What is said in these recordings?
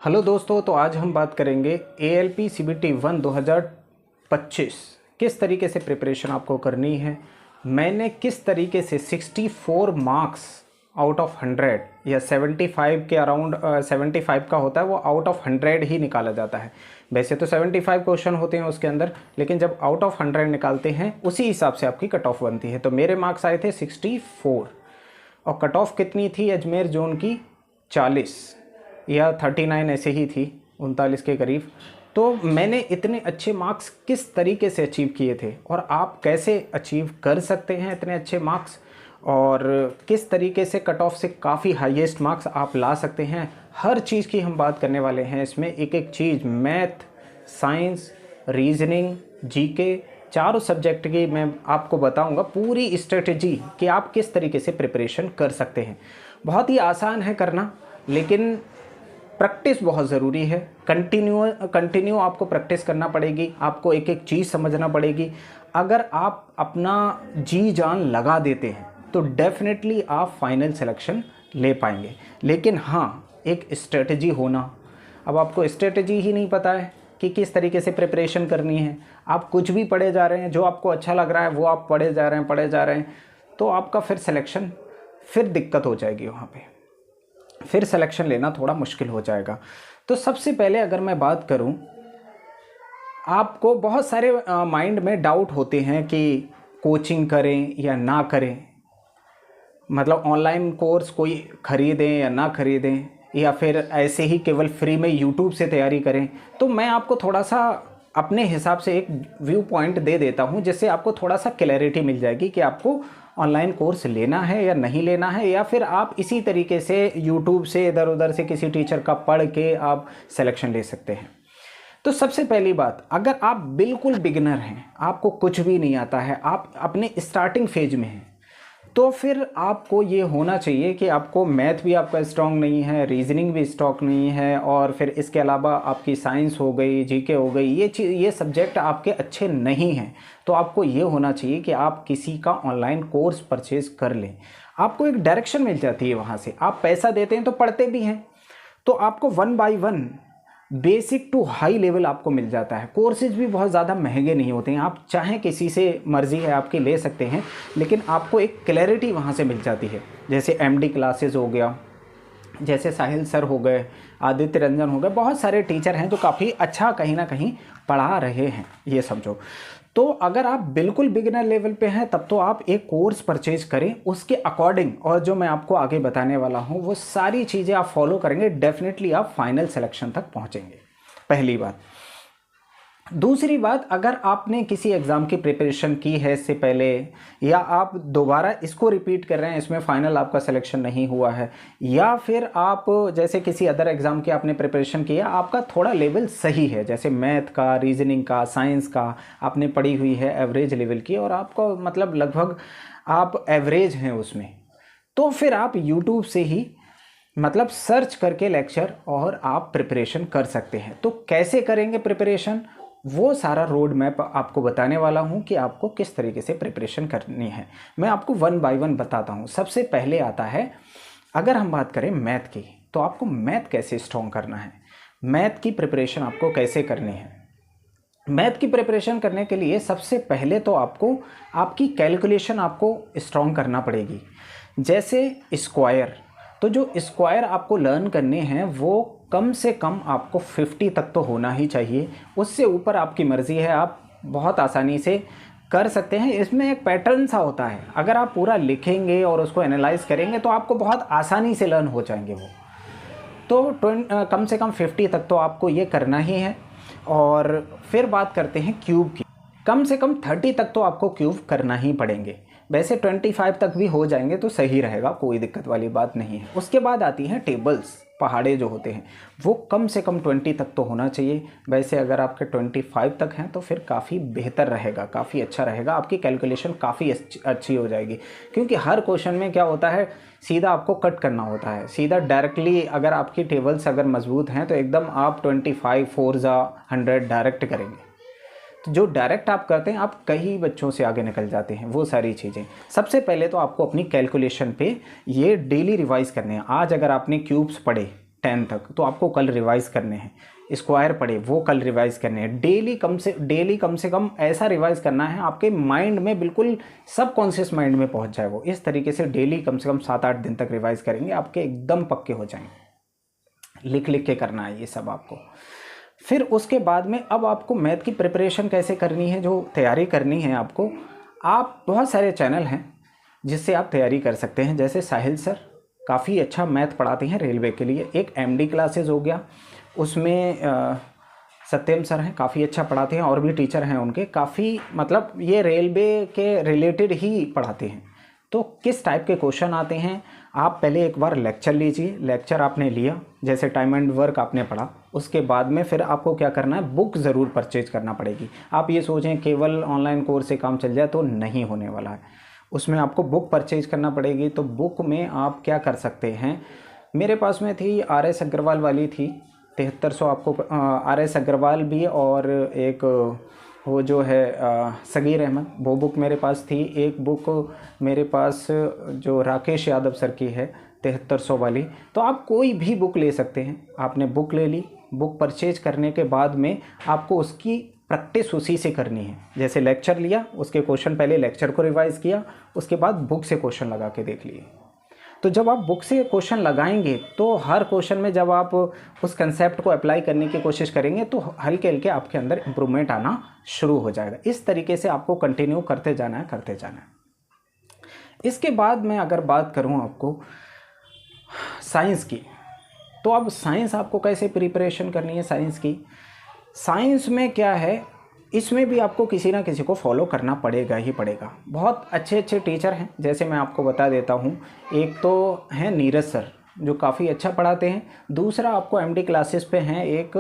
Hello दोस्तों, तो आज हम बात करेंगे ALP CBT 1 2025 किस तरीके से प्रिपरेशन आपको करनी है। मैंने किस तरीके से 64 मार्क्स आउट ऑफ 100 या 75 के अराउंड 75 का होता है, वो आउट ऑफ 100 ही निकाला जाता है। वैसे तो 75 क्वेश्चन होते हैं उसके अंदर, लेकिन जब आउट ऑफ 100 निकालते हैं उसी हिसाब से आपकी कट ऑफ बनती है। तो मेरे मार्क्स आए थे 64 और कट ऑफ कितनी थी अजमेर जोन की, 40 या 39 ऐसे ही थी, 39 के करीब। तो मैंने इतने अच्छे मार्क्स किस तरीके से अचीव किए थे और आप कैसे अचीव कर सकते हैं इतने अच्छे मार्क्स, और किस तरीके से कट ऑफ से काफ़ी हाईएस्ट मार्क्स आप ला सकते हैं, हर चीज़ की हम बात करने वाले हैं इसमें। एक एक चीज़, मैथ, साइंस, रीजनिंग, जीके, चारों सब्जेक्ट की मैं आपको बताऊंगा पूरी स्ट्रेटजी कि आप किस तरीके से प्रिपरेशन कर सकते हैं। बहुत ही आसान है करना, लेकिन प्रैक्टिस बहुत ज़रूरी है। कंटिन्यू आपको प्रैक्टिस करना पड़ेगी, आपको एक एक चीज़ समझना पड़ेगी। अगर आप अपना जी जान लगा देते हैं तो डेफिनेटली आप फाइनल सिलेक्शन ले पाएंगे। लेकिन हाँ, एक स्ट्रेटजी होना। अब आपको स्ट्रेटजी ही नहीं पता है कि किस तरीके से प्रिपरेशन करनी है, आप कुछ भी पढ़े जा रहे हैं, जो आपको अच्छा लग रहा है वो आप पढ़े जा रहे हैं, तो आपका फिर सिलेक्शन, फिर दिक्कत हो जाएगी वहाँ पे, फिर सिलेक्शन लेना थोड़ा मुश्किल हो जाएगा। तो सबसे पहले अगर मैं बात करूं, आपको बहुत सारे माइंड में डाउट होते हैं कि कोचिंग करें या ना करें, मतलब ऑनलाइन कोर्स कोई ख़रीदें या ना ख़रीदें, या फिर ऐसे ही केवल फ्री में यूट्यूब से तैयारी करें। तो मैं आपको थोड़ा सा अपने हिसाब से एक व्यू पॉइंट दे देता हूं, जिससे आपको थोड़ा सा क्लैरिटी मिल जाएगी कि आपको ऑनलाइन कोर्स लेना है या नहीं लेना है, या फिर आप इसी तरीके से यूट्यूब से इधर उधर से किसी टीचर का पढ़ के आप सिलेक्शन ले सकते हैं। तो सबसे पहली बात, अगर आप बिल्कुल बिगिनर हैं, आपको कुछ भी नहीं आता है, आप अपने स्टार्टिंग फेज में हैं, तो फिर आपको ये होना चाहिए कि आपको मैथ भी आपका स्ट्रॉन्ग नहीं है, रीजनिंग भी स्ट्रॉन्ग नहीं है, और फिर इसके अलावा आपकी साइंस हो गई, जीके हो गई, ये सब्जेक्ट आपके अच्छे नहीं हैं। तो आपको ये होना चाहिए कि आप किसी का ऑनलाइन कोर्स परचेज़ कर लें। आपको एक डायरेक्शन मिल जाती है वहाँ से, आप पैसा देते हैं तो पढ़ते भी हैं, तो आपको 1 by 1 basic to high level आपको मिल जाता है। कोर्सेज भी बहुत ज़्यादा महंगे नहीं होते हैं, आप चाहें किसी से, मर्ज़ी है आपकी, ले सकते हैं, लेकिन आपको एक क्लैरिटी वहाँ से मिल जाती है। जैसे MD क्लासेस हो गया, जैसे साहिल सर हो गए, आदित्य रंजन हो गए, बहुत सारे टीचर हैं जो काफ़ी अच्छा कहीं ना कहीं पढ़ा रहे हैं, ये समझो। तो अगर आप बिल्कुल बिगिनर लेवल पे हैं तब तो आप एक कोर्स परचेज करें उसके अकॉर्डिंग, और जो मैं आपको आगे बताने वाला हूं वो सारी चीज़ें आप फॉलो करेंगे, डेफिनेटली आप फाइनल सिलेक्शन तक पहुंचेंगे। पहली बात। दूसरी बात, अगर आपने किसी एग्ज़ाम की प्रिपरेशन की है इससे पहले, या आप दोबारा इसको रिपीट कर रहे हैं, इसमें फ़ाइनल आपका सिलेक्शन नहीं हुआ है, या फिर आप जैसे किसी अदर एग्ज़ाम की आपने प्रिपरेशन किया, आपका थोड़ा लेवल सही है, जैसे मैथ का, रीजनिंग का, साइंस का आपने पढ़ी हुई है एवरेज लेवल की, और आपको मतलब लगभग आप एवरेज हैं उसमें, तो फिर आप यूट्यूब से ही मतलब सर्च करके लेक्चर और आप प्रिपरेशन कर सकते हैं। तो कैसे करेंगे प्रिपरेशन, वो सारा रोड मैप आपको बताने वाला हूं कि आपको किस तरीके से प्रिपरेशन करनी है। मैं आपको 1 बाय 1 बताता हूं। सबसे पहले आता है, अगर हम बात करें मैथ की, तो आपको मैथ कैसे स्ट्रॉन्ग करना है, मैथ की प्रिपरेशन आपको कैसे करनी है। मैथ की प्रिपरेशन करने के लिए सबसे पहले तो आपको आपकी कैलकुलेशन आपको स्ट्रॉन्ग करना पड़ेगी। जैसे स्क्वायर, तो जो स्क्वायर आपको लर्न करने हैं वो कम से कम आपको 50 तक तो होना ही चाहिए, उससे ऊपर आपकी मर्ज़ी है, आप बहुत आसानी से कर सकते हैं। इसमें एक पैटर्न सा होता है, अगर आप पूरा लिखेंगे और उसको एनालाइज करेंगे तो आपको बहुत आसानी से लर्न हो जाएंगे वो। तो कम से कम 50 तक तो आपको ये करना ही है। और फिर बात करते हैं क्यूब की, कम से कम 30 तक तो आपको क्यूब करना ही पड़ेंगे। वैसे 25 तक भी हो जाएंगे तो सही रहेगा, कोई दिक्कत वाली बात नहीं है। उसके बाद आती हैं टेबल्स, पहाड़े जो होते हैं वो कम से कम 20 तक तो होना चाहिए। वैसे अगर आपके 25 तक हैं तो फिर काफ़ी बेहतर रहेगा, काफ़ी अच्छा रहेगा, आपकी कैलकुलेशन काफ़ी अच्छी हो जाएगी। क्योंकि हर क्वेश्चन में क्या होता है, सीधा आपको कट करना होता है, सीधा डायरेक्टली। अगर आपकी टेबल्स अगर मजबूत हैं तो एकदम आप 25 4 100 डायरेक्ट करेंगे। तो जो डायरेक्ट आप करते हैं आप कई बच्चों से आगे निकल जाते हैं, वो सारी चीज़ें। सबसे पहले तो आपको अपनी कैलकुलेशन पे ये डेली रिवाइज करने हैं। आज अगर आपने क्यूब्स पढ़े 10 तक, तो आपको कल रिवाइज़ करने हैं। स्क्वायर पढ़े वो कल रिवाइज़ करने हैं। डेली कम से कम ऐसा रिवाइज़ करना है आपके माइंड में, बिल्कुल सबकॉन्शियस माइंड में पहुंच जाए वो। इस तरीके से डेली कम से कम 7-8 दिन तक रिवाइज़ करेंगे, आपके एकदम पक्के हो जाएंगे। लिख लिख के करना है ये सब आपको। फिर उसके बाद में अब आपको मैथ की प्रिपरेशन कैसे करनी है, जो तैयारी करनी है आपको, आप बहुत सारे चैनल हैं जिससे आप तैयारी कर सकते हैं। जैसे साहिल सर काफ़ी अच्छा मैथ पढ़ाते हैं रेलवे के लिए। एक MD क्लासेस हो गया, उसमें सत्यम सर हैं, काफ़ी अच्छा पढ़ाते हैं, और भी टीचर हैं उनके काफ़ी, मतलब ये रेलवे के रिलेटेड ही पढ़ाते हैं। तो किस टाइप के क्वेश्चन आते हैं, आप पहले एक बार लेक्चर लीजिए। लेक्चर आपने लिया, जैसे टाइम एंड वर्क आपने पढ़ा, उसके बाद में फिर आपको क्या करना है, बुक ज़रूर परचेज करना पड़ेगी। आप ये सोचें केवल ऑनलाइन कोर्स से काम चल जाए तो नहीं होने वाला है, उसमें आपको बुक परचेज करना पड़ेगी। तो बुक में आप क्या कर सकते हैं, मेरे पास में थी RS अग्रवाल वाली थी 7300, आपको RS अग्रवाल भी, और एक वो जो है सगीर अहमद, वो बुक मेरे पास थी। एक बुक मेरे पास जो राकेश यादव सर की है 7300 वाली। तो आप कोई भी बुक ले सकते हैं। आपने बुक ले ली, बुक परचेज करने के बाद में आपको उसकी प्रैक्टिस उसी से करनी है। जैसे लेक्चर लिया, उसके क्वेश्चन पहले लेक्चर को रिवाइज़ किया, उसके बाद बुक से क्वेश्चन लगा के देख लिए। तो जब आप बुक से क्वेश्चन लगाएंगे तो हर क्वेश्चन में जब आप उस कंसेप्ट को अप्लाई करने की कोशिश करेंगे तो हल्के हल्के आपके अंदर इम्प्रूवमेंट आना शुरू हो जाएगा। इस तरीके से आपको कंटिन्यू करते जाना है। इसके बाद मैं अगर बात करूं आपको साइंस की, तो अब साइंस आपको कैसे प्रिपरेशन करनी है साइंस की। साइंस में क्या है, इसमें भी आपको किसी ना किसी को फॉलो करना पड़ेगा ही पड़ेगा। बहुत अच्छे अच्छे टीचर हैं, जैसे मैं आपको बता देता हूँ। एक तो हैं नीरज सर जो काफ़ी अच्छा पढ़ाते हैं, दूसरा आपको MD क्लासेस पे हैं एक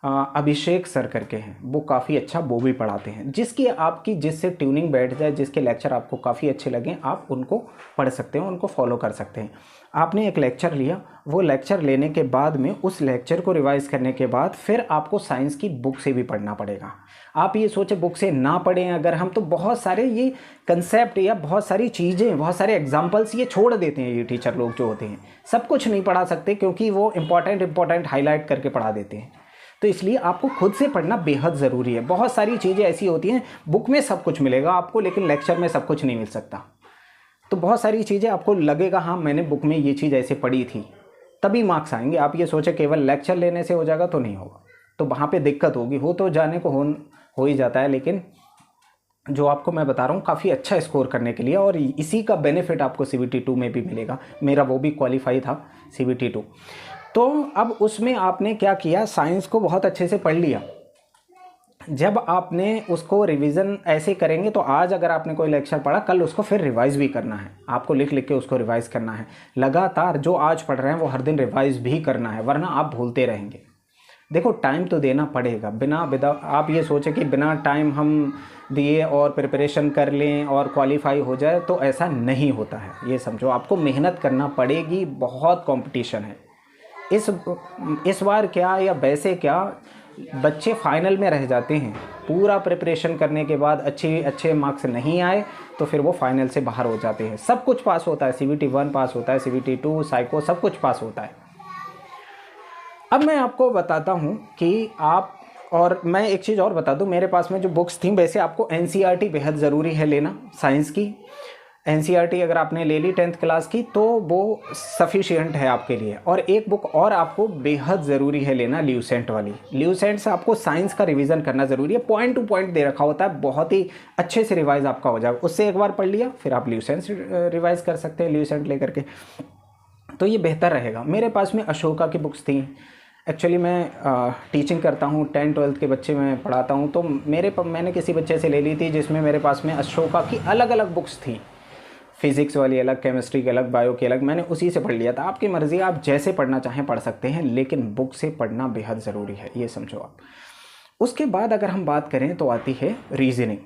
अभिषेक सर करके हैं, वो काफ़ी अच्छा वो भी पढ़ाते हैं। जिससे ट्यूनिंग बैठ जाए, जिसके लेक्चर आपको काफ़ी अच्छे लगें, आप उनको पढ़ सकते हैं, उनको फॉलो कर सकते हैं। आपने एक लेक्चर लिया, वो लेक्चर लेने के बाद में उस लेक्चर को रिवाइज़ करने के बाद फिर आपको साइंस की बुक से भी पढ़ना पड़ेगा। आप ये सोचें बुक से ना पढ़ें अगर हम, तो बहुत सारे ये कंसेप्ट या बहुत सारी चीज़ें, बहुत सारे एग्जाम्पल्स ये छोड़ देते हैं। ये टीचर लोग जो होते हैं सब कुछ नहीं पढ़ा सकते, क्योंकि वो इंपॉर्टेंट हाईलाइट करके पढ़ा देते हैं। तो इसलिए आपको खुद से पढ़ना बेहद ज़रूरी है। बहुत सारी चीज़ें ऐसी होती हैं, बुक में सब कुछ मिलेगा आपको, लेकिन लेक्चर में सब कुछ नहीं मिल सकता। तो बहुत सारी चीज़ें आपको लगेगा हाँ मैंने बुक में ये चीज़ ऐसे पढ़ी थी, तभी मार्क्स आएंगे। आप ये सोचें केवल लेक्चर लेने से हो जाएगा तो नहीं होगा, तो वहाँ पे दिक्कत होगी। हो तो जाने को हो ही जाता है, लेकिन जो आपको मैं बता रहा हूँ काफ़ी अच्छा स्कोर करने के लिए, और इसी का बेनिफिट आपको CBT 2 में भी मिलेगा। मेरा वो भी क्वालिफाई था CBT 2। तो अब उसमें आपने क्या किया, साइंस को बहुत अच्छे से पढ़ लिया। जब आपने उसको रिवीजन ऐसे करेंगे तो आज अगर आपने कोई लेक्चर पढ़ा, कल उसको फिर रिवाइज भी करना है, आपको लिख लिख के उसको रिवाइज करना है। लगातार जो आज पढ़ रहे हैं वो हर दिन रिवाइज भी करना है, वरना आप भूलते रहेंगे। देखो टाइम तो देना पड़ेगा, आप ये सोचें कि बिना टाइम हम दिए और प्रिपरेशन कर लें और क्वालिफाई हो जाए, तो ऐसा नहीं होता है। ये समझो आपको मेहनत करना पड़ेगी, बहुत कंपटीशन है। इस बार क्या या वैसे क्या बच्चे फाइनल में रह जाते हैं, पूरा प्रिपरेशन करने के बाद अच्छे मार्क्स नहीं आए तो फिर वो फाइनल से बाहर हो जाते हैं। सब कुछ पास होता है, CBT 1 पास होता है, CBT 2 साइको सब कुछ पास होता है। अब मैं आपको बताता हूँ कि आप, और मैं एक चीज़ और बता दूँ, मेरे पास में जो बुक्स थी, वैसे आपको NCERT बेहद ज़रूरी है लेना साइंस की। NCERT अगर आपने ले ली 10th क्लास की तो वो सफिशिएंट है आपके लिए। और एक बुक और आपको बेहद ज़रूरी है लेना, ल्यूसेंट वाली। ल्यूसेंट से आपको साइंस का रिवीजन करना ज़रूरी है, पॉइंट टू पॉइंट दे रखा होता है, बहुत ही अच्छे से रिवाइज आपका हो जाएगा। उससे एक बार पढ़ लिया फिर आप ल्यूसेंट रिवाइज कर सकते हैं, ल्यूसेंट लेकर के, तो ये बेहतर रहेगा। मेरे पास में अशोका की बुक्स थी। एक्चुअली मैं टीचिंग करता हूँ, 10th-12th के बच्चे मैं पढ़ाता हूँ, तो मैंने किसी बच्चे से ले ली थी जिसमें मेरे पास में अशोका की अलग अलग बुक्स थी, फिज़िक्स वाली अलग, केमिस्ट्री की अलग, बायो की अलग, मैंने उसी से पढ़ लिया था। आपकी मर्ज़ी, आप जैसे पढ़ना चाहें पढ़ सकते हैं, लेकिन बुक से पढ़ना बेहद ज़रूरी है, ये समझो आप। उसके बाद अगर हम बात करें तो आती है रीजनिंग।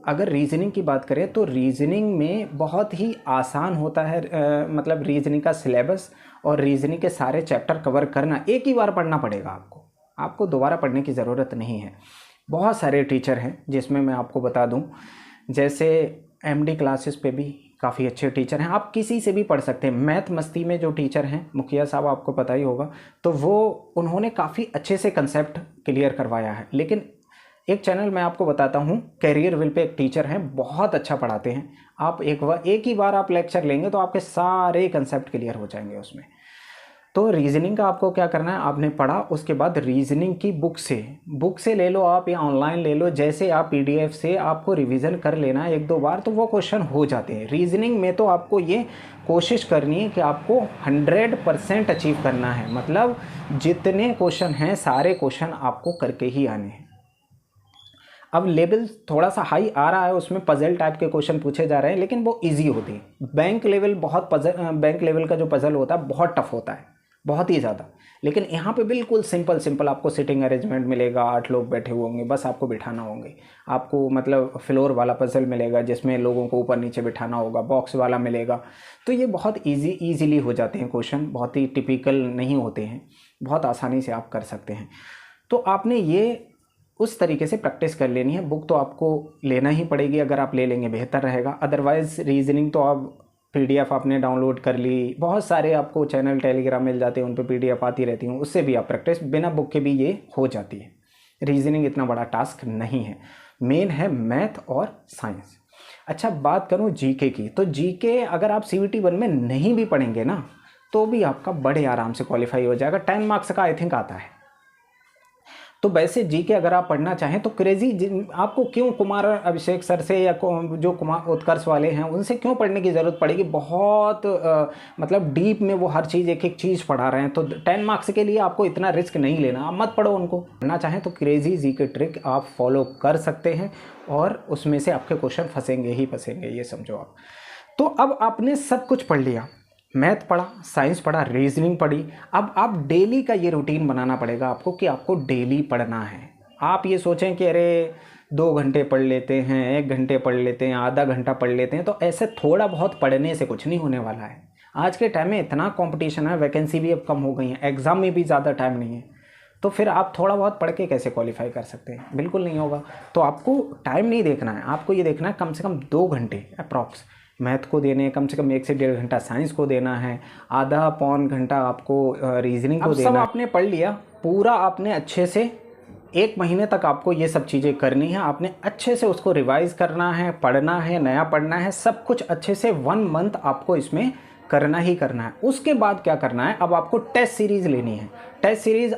अगर रीजनिंग की बात करें तो रीजनिंग में बहुत ही आसान होता है, मतलब रीजनिंग का सिलेबस और रीजनिंग के सारे चैप्टर कवर करना एक ही बार पढ़ना पड़ेगा आपको दोबारा पढ़ने की ज़रूरत नहीं है। बहुत सारे टीचर हैं जिसमें मैं आपको बता दूं, जैसे MD क्लासेस पे भी काफ़ी अच्छे टीचर हैं, आप किसी से भी पढ़ सकते हैं। मैथ मस्ती में जो टीचर हैं मुखिया साहब, आपको पता ही होगा, तो वो उन्होंने काफ़ी अच्छे से कंसेप्ट क्लियर करवाया है। लेकिन एक चैनल मैं आपको बताता हूँ, कैरियर विल पे एक टीचर हैं, बहुत अच्छा पढ़ाते हैं। आप एक ही बार आप लेक्चर लेंगे तो आपके सारे कंसेप्ट क्लियर हो जाएंगे उसमें। तो रीजनिंग का आपको क्या करना है, आपने पढ़ा, उसके बाद रीजनिंग की बुक से ले लो आप या ऑनलाइन ले लो, जैसे आप पीडीएफ से आपको रिवीजन कर लेना है 1-2 बार, तो वो क्वेश्चन हो जाते हैं। रीजनिंग में तो आपको ये कोशिश करनी है कि आपको 100% अचीव करना है, मतलब जितने क्वेश्चन हैं सारे क्वेश्चन आपको करके ही आने हैं। अब लेवल थोड़ा सा हाई आ रहा है, उसमें पजल टाइप के क्वेश्चन पूछे जा रहे हैं, लेकिन वो इजी होते हैं। बैंक लेवल का जो पजल होता है बहुत टफ होता है, बहुत ही ज़्यादा। लेकिन यहाँ पे बिल्कुल सिंपल आपको सिटिंग अरेंजमेंट मिलेगा, 8 लोग बैठे हुए होंगे, बस आपको बिठाना होंगे। आपको मतलब फ्लोर वाला पजल मिलेगा जिसमें लोगों को ऊपर नीचे बिठाना होगा, बॉक्स वाला मिलेगा। तो ये बहुत ईजीली हो जाते हैं क्वेश्चन, बहुत ही टिपिकल नहीं होते हैं, बहुत आसानी से आप कर सकते हैं। तो आपने ये उस तरीके से प्रैक्टिस कर लेनी है। बुक तो आपको लेना ही पड़ेगी, अगर आप ले लेंगे बेहतर रहेगा। अदरवाइज़ रीजनिंग तो आप पीडीएफ आपने डाउनलोड कर ली, बहुत सारे आपको चैनल टेलीग्राम मिल जाते हैं, उन पर पीडीएफ आती रहती हैं, उससे भी आप प्रैक्टिस बिना बुक के भी ये हो जाती है। रीजनिंग इतना बड़ा टास्क नहीं है, मेन है मैथ और साइंस। अच्छा, बात करूँ जीके की, तो जीके अगर आप CBT 1 में नहीं भी पढ़ेंगे ना, तो भी आपका बड़े आराम से क्वालिफाई हो जाएगा। 10 मार्क्स का आई थिंक आता है। तो वैसे जीके अगर आप पढ़ना चाहें तो आपको क्यों कुमार अभिषेक सर से या जो कुमार उत्कर्ष वाले हैं उनसे क्यों पढ़ने की ज़रूरत पड़ेगी। बहुत मतलब डीप में वो हर चीज़ एक चीज़ पढ़ा रहे हैं, तो 10 मार्क्स के लिए आपको इतना रिस्क नहीं लेना, आप मत पढ़ो उनको। पढ़ना चाहें तो क्रेजी जीके ट्रिक आप फॉलो कर सकते हैं और उसमें से आपके क्वेश्चन फंसेंगे ही फंसेंगे, ये समझो आप। तो अब आपने सब कुछ पढ़ लिया, मैथ पढ़ा, साइंस पढ़ा, रीजनिंग पढ़ी। अब आप डेली का ये रूटीन बनाना पड़ेगा आपको कि आपको डेली पढ़ना है। आप ये सोचें कि अरे 2 घंटे पढ़ लेते हैं, 1 घंटे पढ़ लेते हैं, आधा घंटा पढ़ लेते हैं, तो ऐसे थोड़ा बहुत पढ़ने से कुछ नहीं होने वाला है। आज के टाइम में इतना कंपटीशन है, वैकेंसी भी अब कम हो गई है, एग्ज़ाम में भी ज़्यादा टाइम नहीं है, तो फिर आप थोड़ा बहुत पढ़ के कैसे क्वालिफाई कर सकते हैं, बिल्कुल नहीं होगा। तो आपको टाइम नहीं देखना है, आपको ये देखना है कम से कम 2 घंटे अप्रॉक्स मैथ को देने, कम से कम 1 से 1.5 घंटा साइंस को देना है, आधा पौन घंटा आपको रीजनिंग को देना है। सब आपने पढ़ लिया पूरा, आपने अच्छे से 1 महीने तक आपको ये सब चीज़ें करनी है। आपने अच्छे से उसको रिवाइज़ करना है, पढ़ना है, नया पढ़ना है, सब कुछ अच्छे से 1 मंथ आपको इसमें करना ही करना है। उसके बाद क्या करना है, अब आपको टेस्ट सीरीज़ लेनी है। टेस्ट सीरीज़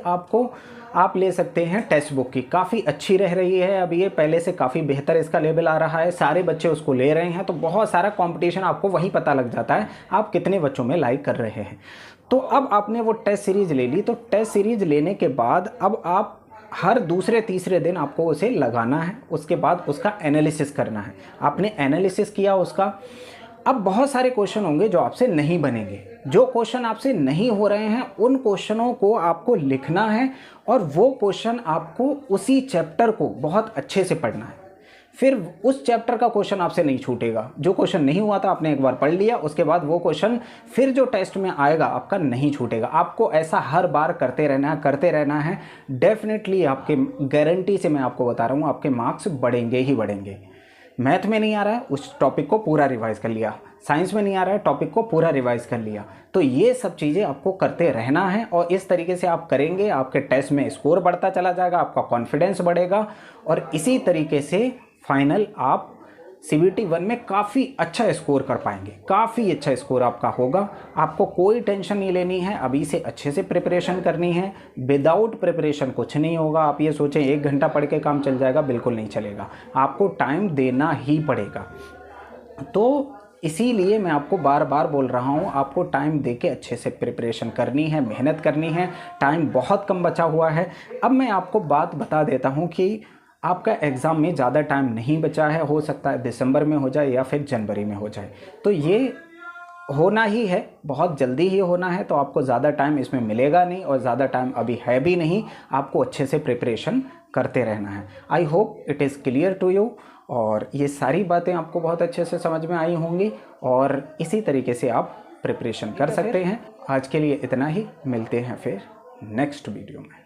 आप ले सकते हैं टेक्स्ट बुक की, काफ़ी अच्छी रह रही है अब ये, पहले से काफ़ी बेहतर इसका लेवल आ रहा है, सारे बच्चे उसको ले रहे हैं, तो बहुत सारा कंपटीशन आपको वहीं पता लग जाता है आप कितने बच्चों में लाइक कर रहे हैं। तो अब आपने वो टेस्ट सीरीज़ ले ली, तो टेस्ट सीरीज़ लेने के बाद अब आप हर दूसरे तीसरे दिन आपको उसे लगाना है, उसके बाद उसका एनालिसिस करना है। आपने एनालिसिस किया उसका, अब बहुत सारे क्वेश्चन होंगे जो आपसे नहीं बनेंगे। जो क्वेश्चन आपसे नहीं हो रहे हैं उन क्वेश्चनों को आपको लिखना है और वो क्वेश्चन आपको उसी चैप्टर को बहुत अच्छे से पढ़ना है। फिर उस चैप्टर का क्वेश्चन आपसे नहीं छूटेगा। जो क्वेश्चन नहीं हुआ था आपने एक बार पढ़ लिया, उसके बाद वो क्वेश्चन फिर जो टेस्ट में आएगा आपका नहीं छूटेगा। आपको ऐसा हर बार करते रहना है। डेफिनेटली आपके गारंटी से मैं आपको बता रहा हूँ, आपके मार्क्स बढ़ेंगे ही बढ़ेंगे। मैथ में नहीं आ रहा है, उस टॉपिक को पूरा रिवाइज कर लिया, साइंस में नहीं आ रहा है, टॉपिक को पूरा रिवाइज कर लिया। तो ये सब चीज़ें आपको करते रहना है और इस तरीके से आप करेंगे, आपके टेस्ट में स्कोर बढ़ता चला जाएगा, आपका कॉन्फिडेंस बढ़ेगा और इसी तरीके से फाइनल आप CBT 1 में काफ़ी अच्छा स्कोर कर पाएंगे, काफ़ी अच्छा स्कोर आपका होगा। आपको कोई टेंशन नहीं लेनी है, अभी से अच्छे से प्रिपरेशन करनी है। विदाउट प्रिपरेशन कुछ नहीं होगा। आप ये सोचें 1 घंटा पढ़ के काम चल जाएगा, बिल्कुल नहीं चलेगा, आपको टाइम देना ही पड़ेगा। तो इसीलिए मैं आपको बार बार बोल रहा हूँ, आपको टाइम देके अच्छे से प्रिपरेशन करनी है, मेहनत करनी है। टाइम बहुत कम बचा हुआ है। अब मैं आपको बात बता देता हूँ कि आपका एग्ज़ाम में ज़्यादा टाइम नहीं बचा है, हो सकता है दिसंबर में हो जाए या फिर जनवरी में हो जाए। तो ये होना ही है, बहुत जल्दी ही होना है, तो आपको ज़्यादा टाइम इसमें मिलेगा नहीं और ज़्यादा टाइम अभी है भी नहीं। आपको अच्छे से प्रिपरेशन करते रहना है। I hope it is clear to you और ये सारी बातें आपको बहुत अच्छे से समझ में आई होंगी और इसी तरीके से आप प्रिपरेशन कर सकते हैं। आज के लिए इतना ही, मिलते हैं फिर नेक्स्ट वीडियो में।